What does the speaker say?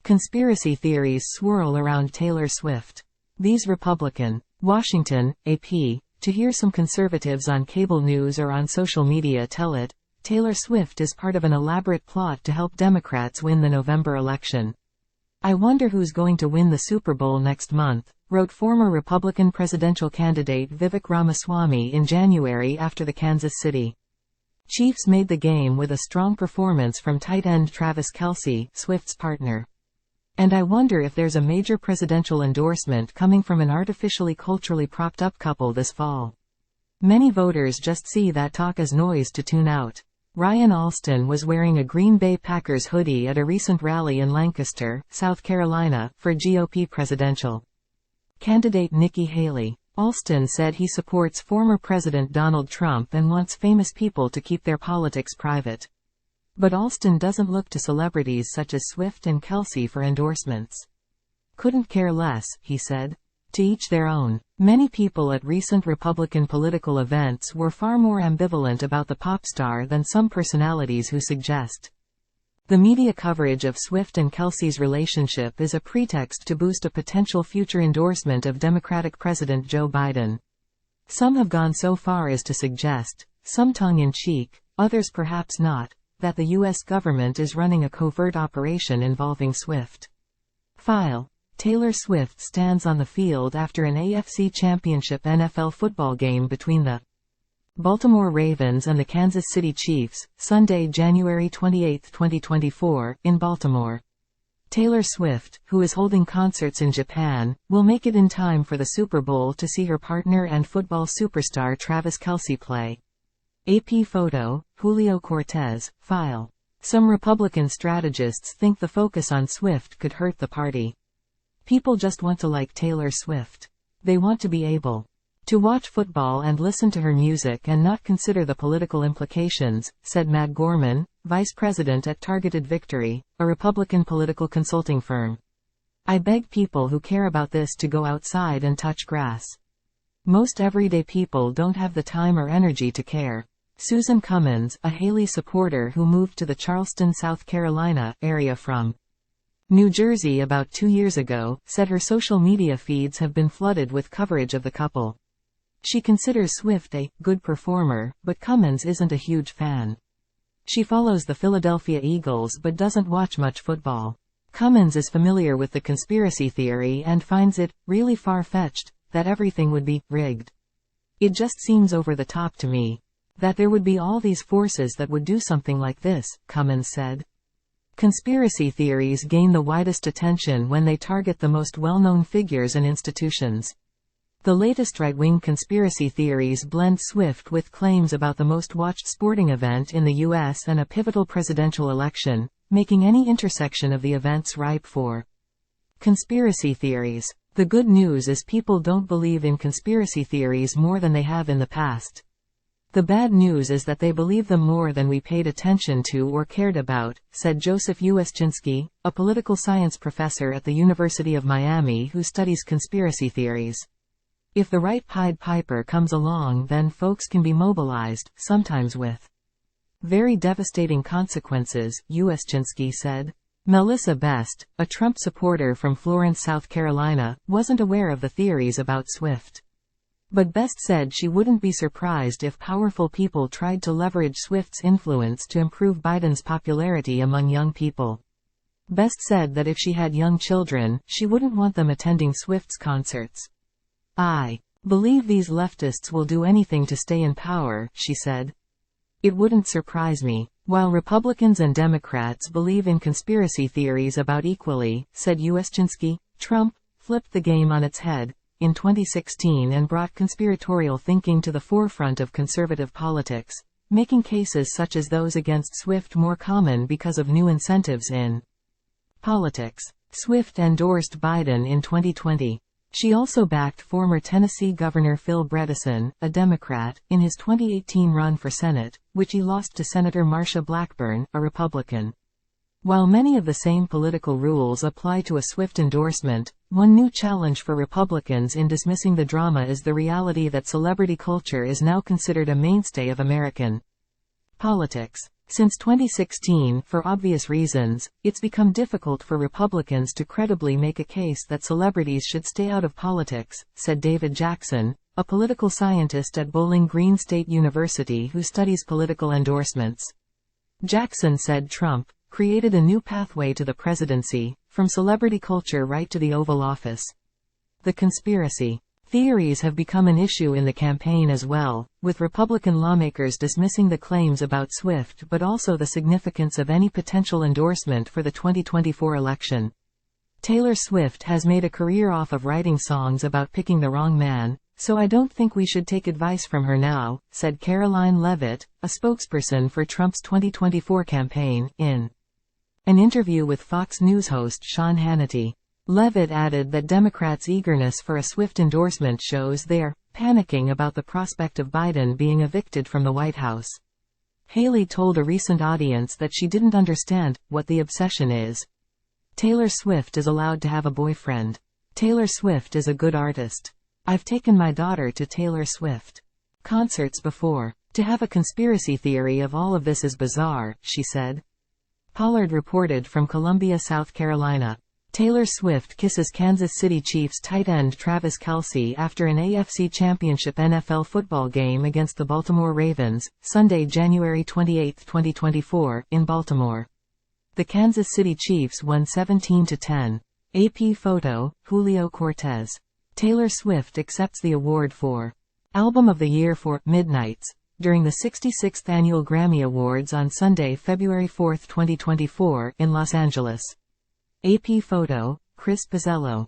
Conspiracy theories swirl around Taylor Swift. These Republican. Washington, AP. To hear some conservatives on cable news or on social media tell it, Taylor Swift is part of an elaborate plot to help Democrats win the November election. "I wonder who's going to win the Super Bowl next month," wrote former Republican presidential candidate Vivek Ramaswamy in January after the Kansas City Chiefs made the game with a strong performance from tight end Travis Kelce, Swift's partner. "And I wonder if there's a major presidential endorsement coming from an artificially culturally propped up couple this fall. Many voters just see that talk as noise to tune out." Ryan Allstun was wearing a Green Bay Packers hoodie at a recent rally in Lancaster, South Carolina, for GOP presidential candidate Nikki Haley. Allstun said he supports former President Donald Trump and wants famous people to keep their politics private. But Allstun doesn't look to celebrities such as Swift and Kelce for endorsements. "Couldn't care less," he said. To each their own. Many people at recent Republican political events were far more ambivalent about the pop star than some personalities who suggest the media coverage of Swift and Kelce's relationship is a pretext to boost a potential future endorsement of Democratic President Joe Biden. Some have gone so far as to suggest, some tongue-in-cheek, others perhaps not, that the U.S. government is running a covert operation involving Swift. File. Taylor Swift stands on the field after an AFC Championship NFL football game between the Baltimore Ravens and the Kansas City Chiefs, Sunday, January 28, 2024, in Baltimore. Taylor Swift, who is holding concerts in Japan, will make it in time for the Super Bowl to see her partner and football superstar Travis Kelce play. AP photo, Julio Cortez, file. Some Republican strategists think the focus on Swift could hurt the party. "People just want to like Taylor Swift. They want to be able to watch football and listen to her music and not consider the political implications," said Matt Gorman, vice president at Targeted Victory, a Republican political consulting firm. "I beg people who care about this to go outside and touch grass. Most everyday people don't have the time or energy to care." Susan Cummins, a Haley supporter who moved to the Charleston, South Carolina, area from New Jersey about 2 years ago, said her social media feeds have been flooded with coverage of the couple. She considers Swift a good performer, but Cummins isn't a huge fan. She follows the Philadelphia Eagles but doesn't watch much football. Cummins is familiar with the conspiracy theory and finds it really far-fetched that everything would be rigged. "It just seems over the top to me that there would be all these forces that would do something like this," Cummins said. Conspiracy theories gain the widest attention when they target the most well-known figures and institutions. The latest right-wing conspiracy theories blend Swift with claims about the most watched sporting event in the U.S. and a pivotal presidential election, making any intersection of the events ripe for conspiracy theories. The good news is people don't believe in conspiracy theories more than they have in the past. The bad news is that they believe them more than we paid attention to or cared about, said Joseph Ueszczynski, a political science professor at the University of Miami who studies conspiracy theories. "If the right Pied Piper comes along, then folks can be mobilized, sometimes with very devastating consequences," Ueszczynski said. Melissa Best, a Trump supporter from Florence, South Carolina, wasn't aware of the theories about Swift. But Best said she wouldn't be surprised if powerful people tried to leverage Swift's influence to improve Biden's popularity among young people. Best said that if she had young children, she wouldn't want them attending Swift's concerts. "I believe these leftists will do anything to stay in power," she said. "It wouldn't surprise me." While Republicans and Democrats believe in conspiracy theories about equally, said Ueszczynski, Trump flipped the game on its head in 2016 and brought conspiratorial thinking to the forefront of conservative politics, making cases such as those against Swift more common because of new incentives in politics. Swift endorsed Biden in 2020. She also backed former Tennessee Governor Phil Bredesen, a Democrat, in his 2018 run for Senate, which he lost to Senator Marsha Blackburn, a Republican. While many of the same political rules apply to a Swift endorsement, one new challenge for Republicans in dismissing the drama is the reality that celebrity culture is now considered a mainstay of American politics. Since 2016, for obvious reasons, it's become difficult for Republicans to credibly make a case that celebrities should stay out of politics, said David Jackson, a political scientist at Bowling Green State University who studies political endorsements. Jackson said Trump created a new pathway to the presidency, from celebrity culture right to the Oval Office. The conspiracy theories have become an issue in the campaign as well, with Republican lawmakers dismissing the claims about Swift but also the significance of any potential endorsement for the 2024 election. Taylor Swift has made a career off of writing songs about picking the wrong man, so I don't think we should take advice from her now, said Caroline Leavitt, a spokesperson for Trump's 2024 campaign, in an interview with Fox News host Sean Hannity. Leavitt added that Democrats' eagerness for a Swift endorsement shows they're panicking about the prospect of Biden being evicted from the White House. Haley told a recent audience that she didn't understand what the obsession is. Taylor Swift is allowed to have a boyfriend. Taylor Swift is a good artist. I've taken my daughter to Taylor Swift concerts before. To have a conspiracy theory of all of this is bizarre, she said. Pollard reported from Columbia, South Carolina. Taylor Swift kisses Kansas City Chiefs tight end Travis Kelce after an AFC Championship NFL football game against the Baltimore Ravens, Sunday, January 28, 2024, in Baltimore. The Kansas City Chiefs won 17-10. AP photo, Julio Cortez. Taylor Swift accepts the award for Album of the Year for Midnights during the 66th Annual Grammy Awards on Sunday, February 4, 2024, in Los Angeles. AP photo, Chris Pizzello.